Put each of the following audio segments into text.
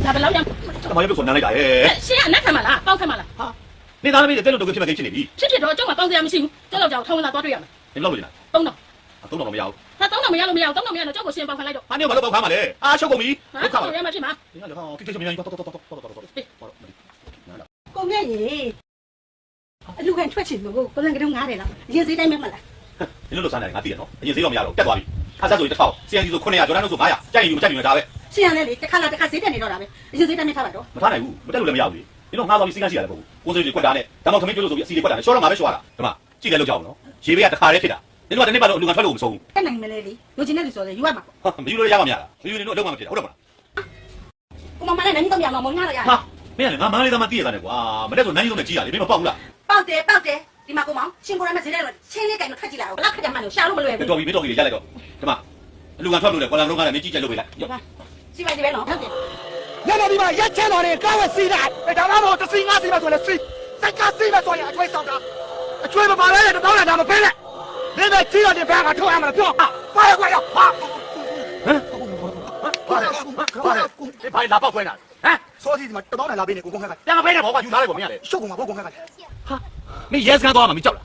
ဒါဘယ်လောက်ရ怎么也不说难来哎？ရှင်းကနက်ခံမလားပေါက်ခံမလား哈，你哪里没得这种都给骗给骗你？ဖြစ်တော့ကျုံမှာပေါက်စရာမရှိဘူးကျုံတော့ကြောက်ထုံးလာသွားတွေ့ရမယ်你老多少？ သုံးတော့ 都老没有。 ဒါသုံးတော့မရလို့မရဘူးသုံးတော့မရတော့ကြောက်ကိုရှင်းပေါက်ခံလိုက်တော့ 啊，你有把都包看嘛嘞？啊，小公米，ဟာ 你看嘛。ရမှာဖြစ်မှာ 你看，你看，这这什么原因？走。 ကိုမြတ်ရေအလူကန်ထွက်ချင်လို့ကိုလန်ကတော့ငားတယ်လားရင်စည်းတိုင်းမဲ့မလား 你那都三年，俺弟喏，人家谁都没有，别多比。他三岁一套，现在就困难呀，就咱都说500，建议有建议有啥呗？ ရှင်းရလဲလေတစ်ခါလာတစ်ခါဈေးတက်နေတော့တာပဲရင်စည်းတိုင်းမဲ့ထားပါတော့ 没他那屋，没得路没有的。你弄500比谁敢起来不？我这就管他呢，咱们他们就说谁的管他，小了嘛别说了，对吧？这个都叫喏，前面也他的去的。你说那把路路干出来我们收， တက်နိုင်မလဲလေလူချင်းတဲ့လူဆိုတယ်ယူရမှာပေါ့ 没有人家嘛面了，没有人弄弄嘛去的，我懂了。 ကိုမမနဲ့နန်းတော့မြောင်တော့မငားတော့ရ 哈，没人，俺妈的他妈爹干的瓜，没得说男人都没急啊，你别报了。 ပေါက်တယ်ဒီမှာကိုမောင်ရှင်ကိုရမဈေးတဲ့ချင်းလေးကင်တော့ထွက်ကြည့်လိုက်အောင်ဘလောက်ခက်ကြမှန်းလို့ရှာလို့မလွယ် 别 ဘူး 多比，别多比，下来个，对吧？路干出来，过来路干来，没几件路回来。 ကြည့်ပါကြည့်ပဲနော်ဟုတ်တယ် ညနေဒီမှာရက်ချဲတော်တယ်ကားဝက်စီးတာဒါမှမဟုတ်တစ်စီးငါးစီးမှဆိုလဲစီးစိတ်ကစီးမှဆိုရင်အကျွေးဆောင်တာအကျွေးမပါလဲတောင်းလာတာမပေးနဲ့နေမဲ့ကြီးတော်တင်ဘက်ကထုတ်ရမှာပြောပါရကွာရဟာ 你怕你拿报关了？哎， စောစီဒီမှာတောင်းလာပေးနေကိုကုန်ခက်က 两个白的包吧，就拿来我们家的。 ရှုပ်ကုန်မှာကိုကုန်ခက်က 哈，没烟是看多少嘛？没叫了。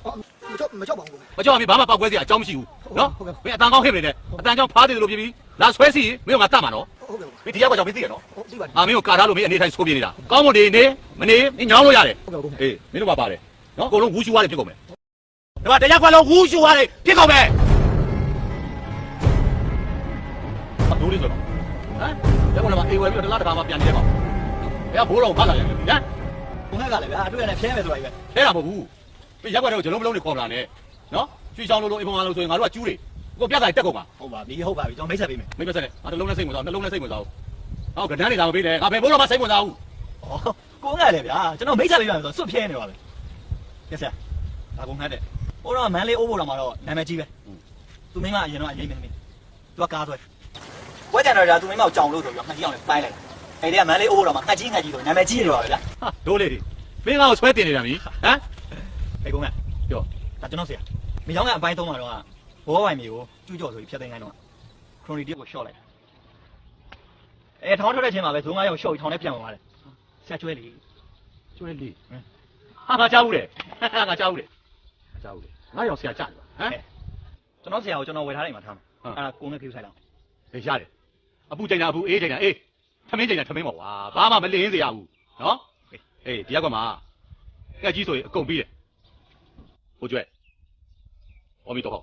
မကြောက်ပါဘူး 我叫你爸爸报关系啊，交不起喏，没蛋糕黑不的，蛋糕趴在路边边，拿出来洗，没有俺大嘛喏。 ဟုတ်ကဲ့ 没底下我叫没底下喏。 ဟုတ်ဒီပါ 啊，没有嘎达路没那台错别的啦。搞么的呢？没呢，你娘路下的。哎，没那爸爸的，喏，搞拢无须话的别搞没。对吧？大家管拢无须话的别搞没。努力做吧。啊，要不然嘛，哎，我这拉着干嘛变的嘛？不要不让我爬上去，啊？ ကုန်ခက်ကလည်းဗျာတွေ့ရတယ်ဖျဲမယ်ဆိုတာကြီးပဲ ထဲတာမဟုတ်ဘူးပြရက်ွက်တော့ကျွန်တော်မလုံးနေခေါ်လာနဲ့နော်ရွှေချောင်းလုံးလုံးအင်ဖုံအားလုံးဆိုရင်ငါတို့ကကျူးတယ်ကိုပြတ်တာတက်ကုန်ပါ ဟုတ်ပါပြီဟုတ်ပါပြီကျွန်တော်မိတ်ဆက်ပေးမယ် မိတ်ဆက်နဲ့ငါတစ်လုံးနဲ့စိတ်ဝင်စားနှလုံးနဲ့စိတ်ဝင်စားဟောကဒန်းနေတာမပေးနဲ့ငါဘယ်ဘိုးတော့မှစိတ်ဝင်စားဘူး ဩကိုငါလည်းဗျာကျွန်တော်မိတ်ဆက်ပေးပါမယ်ဆိုစွတ်ဖျဲနေပါပဲကဲဆရာဒါကုန်ခက်တဲ့ဟိုတော့မန်းလေးအိုးဖို့တော့မှတော့နာမည်ကြီးပဲသူမိမအရင်တော့အရင်မင်းသူကကားဆွဲဝဲကြံတော့ဒါသူမိမကိုကြောင်လို့ဆိုပြီးတော့ငှက်ကြီးအောင်လည်းပိုင်းလိုက်အဲ့ဒီကမန်းလေးအိုးဖို့တော့မှငှက်ကြီးဆိုနာမည်ကြီးနေပါပဲဗျာ ဟာဒိုးလေးတွေမင်းငါ့ကိုဆွဲတင်နေတာမီးဟမ် ဟဲ့ကုန်ခက်ပြောဒါကျွန်တော်ဆရာမိချောင်းကအပိုင်းသုံးမှာတော့ဘောပိုင်မျိုးကိုကျူးကျော်ဆိုပြီးဖြတ်သိမ်းခိုင်းတော့ခရိုနီတစ်ကိုရှော့လိုက်ထောင်းထွက်တဲ့ချင်းမှာပဲဇုံး9ရောက်ရှော့ပြီးထောင်းနဲ့ပြန်သွားတယ်ဆရာကျွဲလေ ကျွဲလေးဟာငါကြားဘူးလေငါကြားဘူးလေကြားဘူးလေငါရောက်ဆရာကြားတယ်ဟမ် ကျွန်တော်ဆရာကိုကျွန်တော်ဝယ်ထားတယ်မှာထားမှာအဲ့ဒါကိုနဲ့ခူးဆိုင်တော့ ဟေးရတယ်အပူချိန်တာအပူအေးချိန်တာအေးထမင်းချိန်တာထမင်းပါကွာဘာမှမလင်းစေရဘူးနော်အေးဒီရောက်ကမှကက်ကြီးဆိုရင်အကုန်ပြီးတယ်ဟိုကျွဲဟောမီတော့